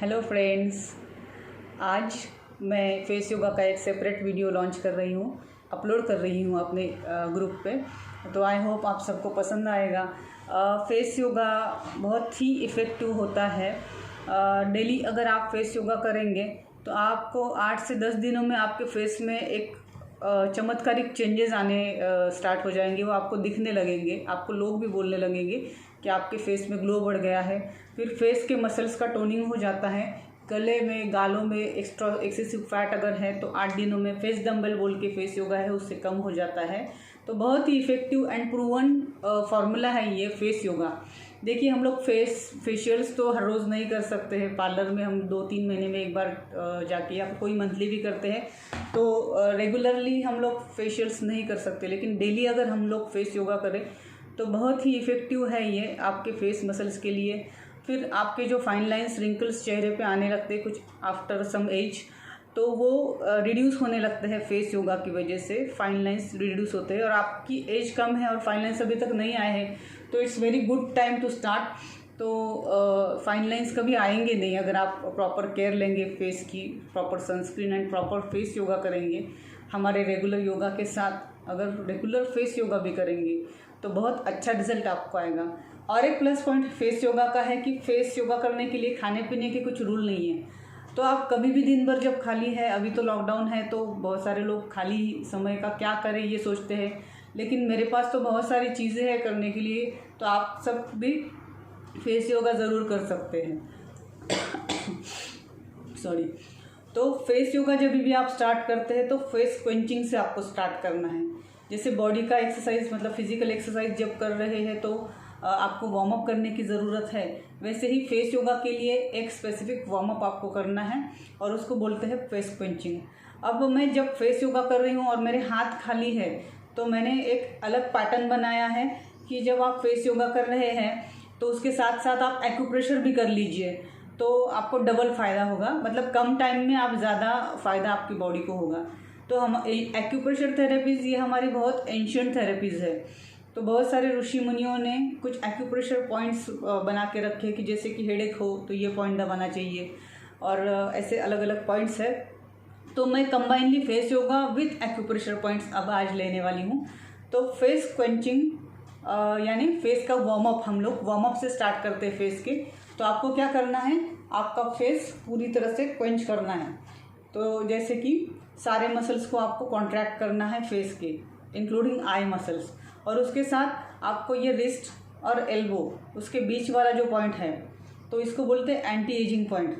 Hello friends, आज मैं face yoga का एक सेपरेट वीडियो लॉन्च कर रही हूँ, अपलोड कर रही हूँ अपने ग्रुप पे। तो आई होप आप सबको पसंद आएगा। फेस योगा बहुत ही इफ़ेक्टिव होता है। डेली अगर आप फेस योगा करेंगे तो आपको 8 से 10 दिनों में आपके फेस में एक चमत्कारिक चेंजेस आने स्टार्ट हो जाएंगे। वो आपको दिखने लगेंगे, आपको लोग भी बोलने लगेंगे कि आपके फेस में ग्लो बढ़ गया है। फिर फेस के मसल्स का टोनिंग हो जाता है। गले में, गालों में एक्सेसिव फैट अगर है तो 8 दिनों में फेस डंबल बोल के फेस योगा है, उससे कम हो जाता है। तो बहुत ही इफ़ेक्टिव एंड प्रूवन फार्मूला है ये फेस योगा। देखिए, हम लोग फेशियल्स तो हर रोज़ नहीं कर सकते हैं। पार्लर में हम 2-3 महीने में एक बार जाके, या कोई मंथली भी करते हैं, तो रेगुलरली हम लोग फेशियल्स नहीं कर सकते। लेकिन डेली अगर हम लोग फेस योगा करें तो बहुत ही इफ़ेक्टिव है ये आपके फेस मसल्स के लिए। फिर आपके जो फाइन लाइन्स, रिंकल्स चेहरे पे आने लगते हैं कुछ आफ्टर सम एज, तो वो रिड्यूस होने लगते हैं फेस योगा की वजह से। फाइन लाइन्स रिड्यूस होते हैं। और आपकी एज कम है और फाइन लाइन्स अभी तक नहीं आए हैं तो it's very good time to start. तो फाइन लाइन्स कभी आएंगे नहीं अगर आप प्रॉपर केयर लेंगे फेस की, proper sunscreen and proper face yoga करेंगे। हमारे रेगुलर योगा के साथ अगर रेगुलर फेस योगा भी करेंगे तो बहुत अच्छा रिजल्ट आपको आएगा। और एक प्लस पॉइंट फेस योगा का है कि फेस योगा करने के लिए खाने पीने के कुछ रूल नहीं है। तो आप कभी भी दिन भर जब खाली है, अभी तो लॉकडाउन है तो बहुत सारे लोग खाली समय का क्या करें ये सोचते हैं, लेकिन मेरे पास तो बहुत सारी चीज़ें हैं करने के लिए। तो आप सब भी फेस योगा ज़रूर कर सकते हैं। सॉरी। तो फेस योगा जब भी आप स्टार्ट करते हैं तो फेस क्वेंचिंग से आपको स्टार्ट करना है। जैसे बॉडी का एक्सरसाइज, मतलब फिजिकल एक्सरसाइज जब कर रहे हैं तो आपको वार्म अप करने की ज़रूरत है, वैसे ही फेस योगा के लिए एक स्पेसिफिक वार्म अप आपको करना है और उसको बोलते हैं फेस क्वेंचिंग। अब मैं जब फेस योगा कर रही हूँ और मेरे हाथ खाली है तो मैंने एक अलग पैटर्न बनाया है कि जब आप फेस योगा कर रहे हैं तो उसके साथ साथ आप एक्यूप्रेशर भी कर लीजिए, तो आपको डबल फ़ायदा होगा। मतलब कम टाइम में आप ज़्यादा फ़ायदा आपकी बॉडी को होगा। तो हम एक्यूप्रेशर थेरेपीज़, ये हमारी बहुत एंशिएंट थेरेपीज़ है। तो बहुत सारे ऋषि मुनियों ने कुछ एक्यूप्रेशर पॉइंट्स बना के रखे कि जैसे कि हेडेक हो तो ये पॉइंट दबाना चाहिए, और ऐसे अलग अलग पॉइंट्स है। तो मैं combinedly face yoga with acupressure points अब आज लेने वाली हूँ। तो फेस क्वेंचिंग यानी फेस का वार्म अप, हम लोग वार्म अप से स्टार्ट करते हैं फेस के। तो आपको क्या करना है, आपका फेस पूरी तरह से क्वेंच करना है। तो जैसे कि सारे मसल्स को आपको कॉन्ट्रैक्ट करना है फेस के, इंक्लूडिंग आई मसल्स। और उसके साथ आपको ये रिस्ट और एल्बो, उसके बीच वाला जो पॉइंट है, तो इसको बोलते हैं एंटी एजिंग पॉइंट।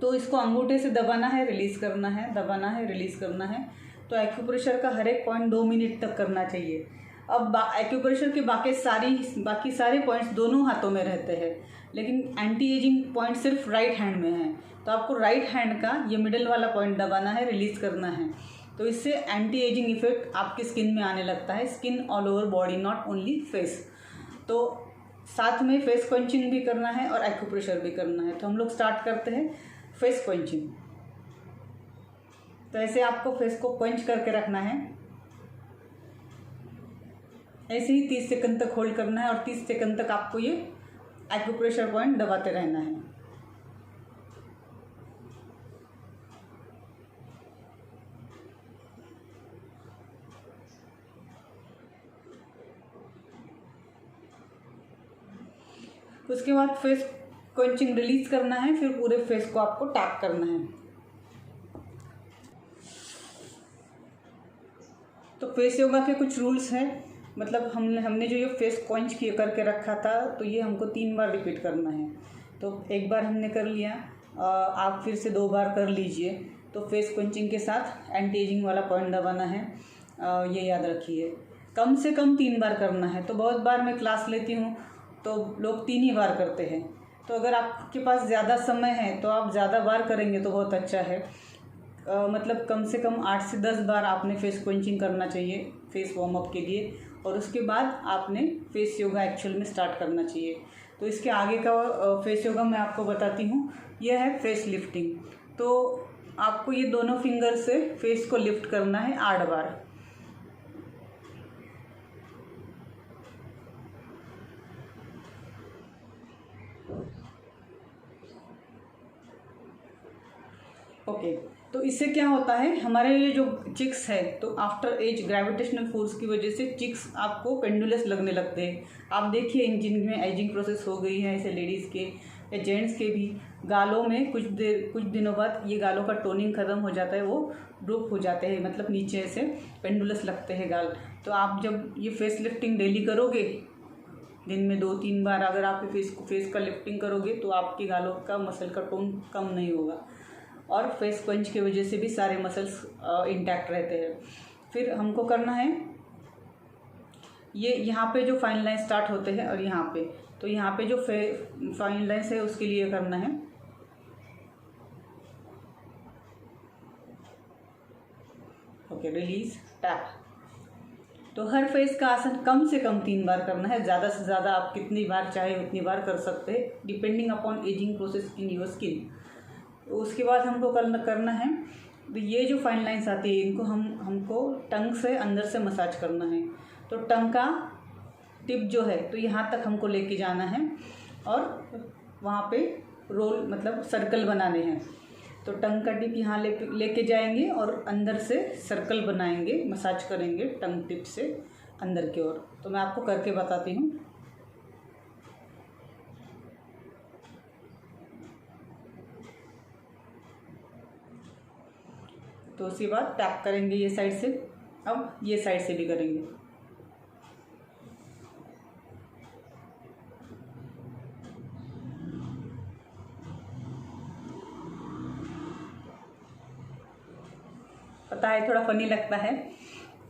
तो इसको अंगूठे से दबाना है, रिलीज़ करना है, दबाना है, रिलीज़ करना है। तो एक्यूप्रेशर का हर एक पॉइंट 2 मिनट तक करना चाहिए। अब एक्यूप्रेशर के बाकी सारे पॉइंट्स दोनों हाथों में रहते हैं, लेकिन एंटी एजिंग पॉइंट सिर्फ राइट हैंड में है। तो आपको राइट हैंड का ये मिडिल वाला पॉइंट दबाना है, रिलीज़ करना है। तो इससे एंटी एजिंग इफेक्ट आपकी स्किन में आने लगता है, skin all over body, not only face. तो साथ में फेस क्वेंचिंग भी करना है और एक्यूप्रेशर भी करना है। तो हम लोग स्टार्ट करते हैं फेस क्वेंचिंग। तो ऐसे आपको फेस को क्वेंच करके रखना है, ऐसे ही 30 सेकंड तक होल्ड करना है और 30 सेकंड तक आपको ये एक्यूप्रेशर पॉइंट दबाते रहना है। उसके बाद फेस क्वेंचिंग रिलीज करना है, फिर पूरे फेस को आपको टैप करना है। तो फेस योगा के कुछ रूल्स हैं। मतलब हमने जो ये फेस क्वेंच करके रखा था, तो ये हमको 3 बार रिपीट करना है। तो एक बार हमने कर लिया, आप फिर से 2 बार कर लीजिए। तो फेस क्वेंचिंग के साथ एंटी एजिंग वाला पॉइंट दबाना है, ये याद रखिए। कम से कम 3 बार करना है। तो बहुत बार मैं क्लास लेती हूँ तो लोग 3 ही बार करते हैं। तो अगर आपके पास ज़्यादा समय है तो आप ज़्यादा बार करेंगे तो बहुत अच्छा है। मतलब कम से कम 8 से 10 बार आपने फेस क्वेंचिंग करना चाहिए फेस वार्म अप के लिए, और उसके बाद आपने फेस योगा एक्चुअल में स्टार्ट करना चाहिए। तो इसके आगे का फेस योगा मैं आपको बताती हूँ। यह है फेस लिफ्टिंग। तो आपको ये दोनों फिंगर से फेस को लिफ्ट करना है 8 बार। ओके, तो इससे क्या होता है, हमारे ये जो चिक्स है तो आफ्टर एज ग्रेविटेशनल फोर्स की वजह से चिक्स आपको पेंडुलस लगने लगते हैं। आप देखिए इन जिनमें एजिंग प्रोसेस हो गई है, ऐसे लेडीज़ के या जेंट्स के भी गालों में कुछ दिनों बाद ये गालों का टोनिंग ख़त्म हो जाता है, वो ड्रूप हो जाते हैं, मतलब नीचे ऐसे पेंडुलस लगते हैं गाल। तो आप जब ये फेस लिफ्टिंग डेली करोगे, दिन में 2-3 बार अगर आप फेस का लिफ्टिंग करोगे तो आपके गालों का मसल का टोन कम नहीं होगा, और फेस पंच की वजह से भी सारे मसल्स इंटैक्ट रहते हैं। फिर हमको करना है ये यहाँ पे जो फाइन लाइन स्टार्ट होते हैं और यहाँ पे, तो यहाँ पे जो फाइन लाइन्स है उसके लिए करना है ओके, रिलीज टैप। तो हर फेस का आसन कम से कम 3 बार करना है, ज़्यादा से ज़्यादा आप कितनी बार चाहे उतनी बार कर सकते हैं, depending upon ageing process in your skin. उसके बाद हमको करना है तो ये जो फाइन लाइन्स आती है इनको हमको टंग से अंदर से मसाज करना है। तो टंग का टिप जो है तो यहाँ तक हमको लेके जाना है और वहाँ पे रोल मतलब सर्कल बनाने हैं। तो टंग का टिप यहाँ लेके जाएंगे और अंदर से सर्कल बनाएंगे, मसाज करेंगे टंग टिप से अंदर की ओर। तो मैं आपको करके बताती हूँ। तो उसके बाद टैप करेंगे ये साइड से, अब ये साइड से भी करेंगे। पता है थोड़ा फनी लगता है।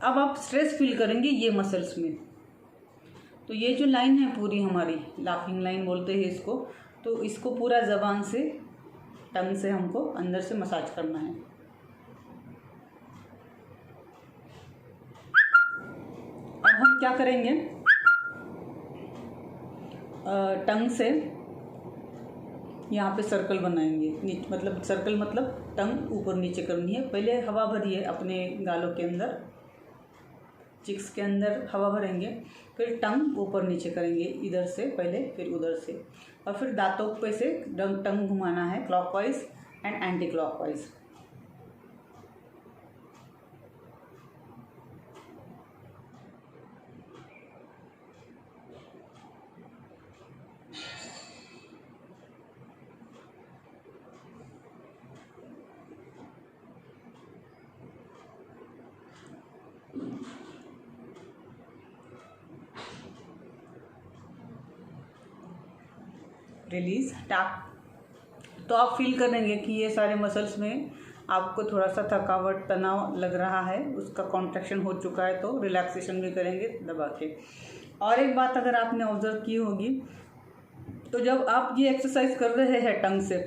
अब आप स्ट्रेस फील करेंगे ये मसल्स में। तो ये जो लाइन है पूरी हमारी लाफिंग लाइन बोलते हैं इसको, तो इसको पूरा ज़बान से टंग से हमको अंदर से मसाज करना है। अब हम क्या करेंगे, टंग से यहाँ पे सर्कल बनाएंगे, मतलब सर्कल मतलब टंग ऊपर नीचे करनी है। पहले हवा भरिए अपने गालों के अंदर, चिक्स के अंदर हवा भरेंगे, फिर टंग ऊपर नीचे करेंगे, इधर से पहले फिर उधर से, और फिर दांतों पे से टंग घुमाना है clockwise and anti clockwise. Release tap. तो आप फील करेंगे कि ये सारे मसल्स में आपको थोड़ा सा थकावट तनाव लग रहा है, उसका कॉन्ट्रैक्शन हो चुका है, तो रिलैक्सेशन भी करेंगे दबा के। और एक बात अगर आपने ऑब्जर्व की होगी, तो जब आप ये एक्सरसाइज कर रहे हैं टंग से,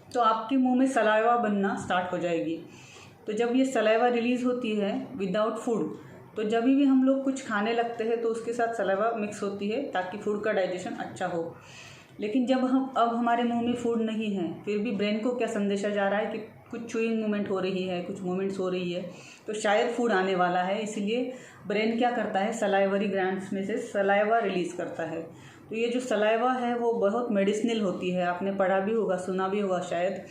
तो आपके मुंह में सलाइवा बनना स्टार्ट हो जाएगी। तो जब ये सलाइवा रिलीज़ होती है विदाउट फूड, तो जब भी हम लोग कुछ खाने लगते हैं तो उसके साथ सलाइवा मिक्स होती है ताकि फूड का डाइजेशन अच्छा हो। लेकिन जब अब हमारे मुंह में फूड नहीं है, फिर भी ब्रेन को क्या संदेशा जा रहा है कि कुछ चूइंग मूवमेंट हो रही है, कुछ मूवमेंट्स हो रही है, तो शायद फूड आने वाला है। इसलिए ब्रेन क्या करता है, सलाइवरी ग्लैंड्स में से सलाइवा रिलीज़ करता है। तो ये जो सलाइवा है वो बहुत मेडिसिनल होती है, आपने पढ़ा भी होगा, सुना भी होगा शायद,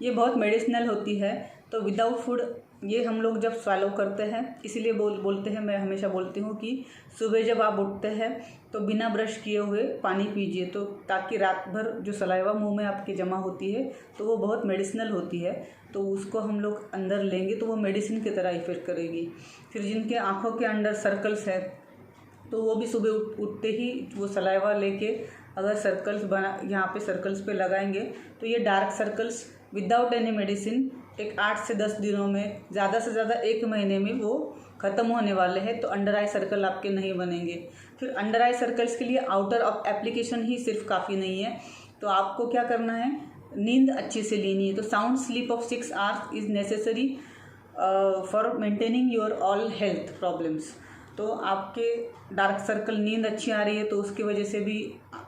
ये बहुत मेडिसिनल होती है। तो विदाउट फूड ये हम लोग जब स्वैलो करते हैं, इसीलिए बोलते हैं, मैं हमेशा बोलती हूँ कि सुबह जब आप उठते हैं तो बिना ब्रश किए हुए पानी पीजिए, तो ताकि रात भर जो सलाइवा मुंह में आपके जमा होती है तो वो बहुत मेडिसिनल होती है, तो उसको हम लोग अंदर लेंगे तो वो मेडिसिन की तरह इफेक्ट करेगी। फिर जिनके आँखों के अंदर सर्कल्स है, तो वो भी सुबह उठते ही वो सलाइवा लेके अगर सर्कल्स बना यहाँ पे सर्कल्स पे लगाएंगे, तो ये dark circles without any medicine एक 8 से 10 दिनों में, ज़्यादा से ज़्यादा 1 महीने में वो ख़त्म होने वाले हैं। तो अंडर आई सर्कल आपके नहीं बनेंगे। फिर अंडर आई सर्कल्स के लिए आउटर ऑफ एप्लीकेशन ही सिर्फ काफ़ी नहीं है, तो आपको क्या करना है, नींद अच्छे से लेनी है। तो sound sleep of 6 hours is necessary for maintaining your all health problems. तो आपके डार्क सर्कल, नींद अच्छी आ रही है तो उसकी वजह से भी,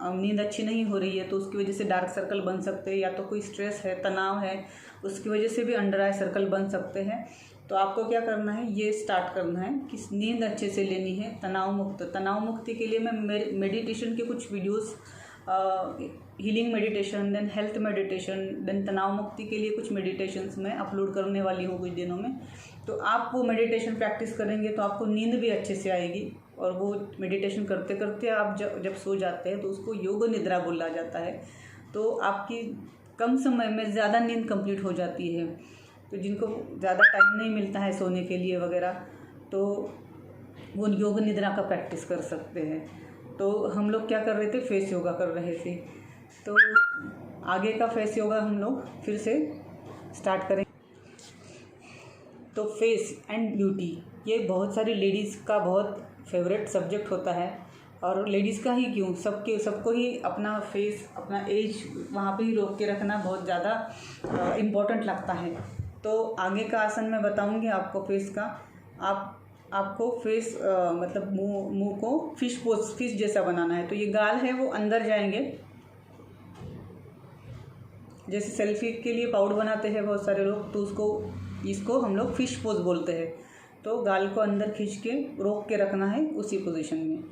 नींद अच्छी नहीं हो रही है तो उसकी वजह से डार्क सर्कल बन सकते हैं, या तो कोई स्ट्रेस है, तनाव है, उसकी वजह से भी अंडर आई सर्कल बन सकते हैं। तो आपको क्या करना है, ये स्टार्ट करना है कि नींद अच्छे से लेनी है, तनाव मुक्ति के लिए मैं मेडिटेशन के कुछ videos healing meditation, then health meditation, then तनाव मुक्ति के लिए कुछ मेडिटेशंस मैं अपलोड करने वाली हूँ कुछ दिनों में। तो आप वो मेडिटेशन प्रैक्टिस करेंगे तो आपको नींद भी अच्छे से आएगी, और वो मेडिटेशन करते करते आप जब सो जाते हैं तो उसको योग निद्रा बोला जाता है। तो आपकी कम समय में ज़्यादा नींद कंप्लीट हो जाती है। तो जिनको ज़्यादा टाइम नहीं मिलता है सोने के लिए वगैरह, तो वो योग निद्रा का प्रैक्टिस कर सकते हैं। तो हम लोग क्या कर रहे थे, फेस योगा कर रहे थे। तो आगे का फेस योगा हम लोग फिर से स्टार्ट करें। तो फेस एंड ब्यूटी, ये बहुत सारी लेडीज़ का बहुत फेवरेट सब्जेक्ट होता है, और लेडीज़ का ही क्यों, सबको ही अपना फेस, अपना एज वहाँ पे ही रोक के रखना बहुत ज़्यादा इम्पोर्टेंट लगता है। तो आगे का आसन मैं बताऊँगी आपको फेस का। आपको फेस मतलब मुंह को फिश जैसा बनाना है। तो ये गाल है वो अंदर जाएंगे, जैसे सेल्फी के लिए पाउडर बनाते हैं बहुत सारे लोग, तो इसको हम लोग फिश पोज बोलते हैं। तो गाल को अंदर खींच के रोक के रखना है उसी पोजीशन में।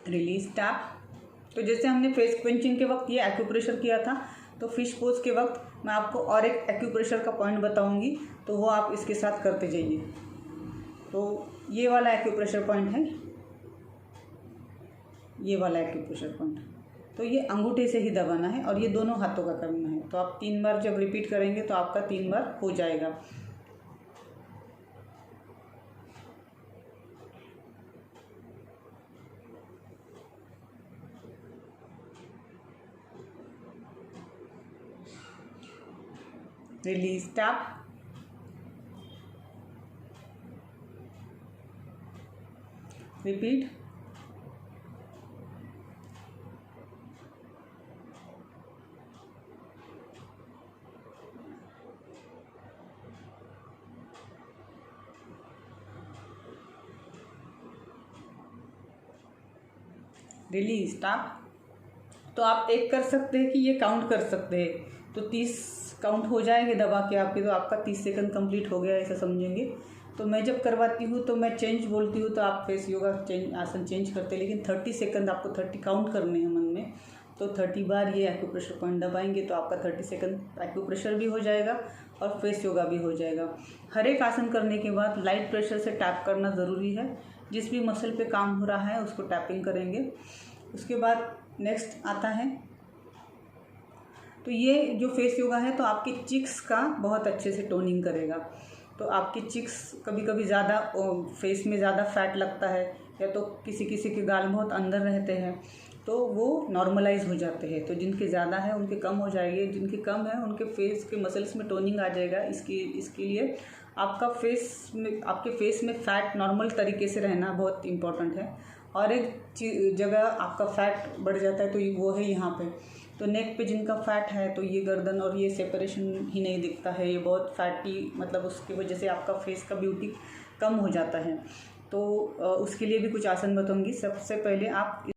Release tap. तो जैसे हमने फेस क्वेंचिंग के वक्त ये एक्यूप्रेशर किया था, तो फिश पोज के वक्त मैं आपको और एक एक्यूप्रेशर का पॉइंट बताऊंगी, तो वो आप इसके साथ करते जाइए। तो ये वाला एक्यूप्रेशर पॉइंट है, ये वाला एक्यूप्रेशर पॉइंट। तो ये अंगूठे से ही दबाना है और ये दोनों हाथों का करना है। तो आप 3 बार जब रिपीट करेंगे तो आपका 3 बार हो जाएगा। Release tap. Repeat. Release tap. तो आप एक कर सकते हैं कि ये काउंट कर सकते हैं। तो 30 काउंट हो जाएंगे दबा के आपके, तो आपका 30 सेकंड कंप्लीट हो गया ऐसा समझेंगे। तो मैं जब करवाती हूँ तो मैं चेंज बोलती हूँ, तो आप फेस योगा आसन चेंज करते हैं, लेकिन 30 सेकंड आपको 30 काउंट करने हैं मन में। तो 30 बार ये एक्यूप्रेशर पॉइंट दबाएंगे तो आपका 30 सेकंड एक्यूप्रेशर भी हो जाएगा और फेस योगा भी हो जाएगा। हर एक आसन करने के बाद लाइट प्रेशर से टैप करना ज़रूरी है। जिस भी मसल पे काम हो रहा है उसको टैपिंग करेंगे। उसके बाद नेक्स्ट आता है, तो ये जो फेस योगा है तो आपकी चिक्स का बहुत अच्छे से टोनिंग करेगा। तो आपकी चिक्स कभी कभी ज़्यादा फेस में ज़्यादा फैट लगता है, या तो किसी किसी के गाल बहुत अंदर रहते हैं, तो वो नॉर्मलाइज हो जाते हैं। तो जिनके ज़्यादा है उनके कम हो जाएंगे, जिनके कम है उनके फेस के मसल्स में टोनिंग आ जाएगा। इसके लिए आपके फेस में फ़ैट नॉर्मल तरीके से रहना बहुत इम्पोर्टेंट है। और एक जगह आपका फैट बढ़ जाता है तो वो है यहाँ पे। तो नेक पे जिनका फैट है तो ये गर्दन और ये सेपरेशन ही नहीं दिखता है, ये बहुत फैटी, मतलब उसकी वजह से आपका फेस का ब्यूटी कम हो जाता है। तो उसके लिए भी कुछ आसन बताऊंगी। सबसे पहले आप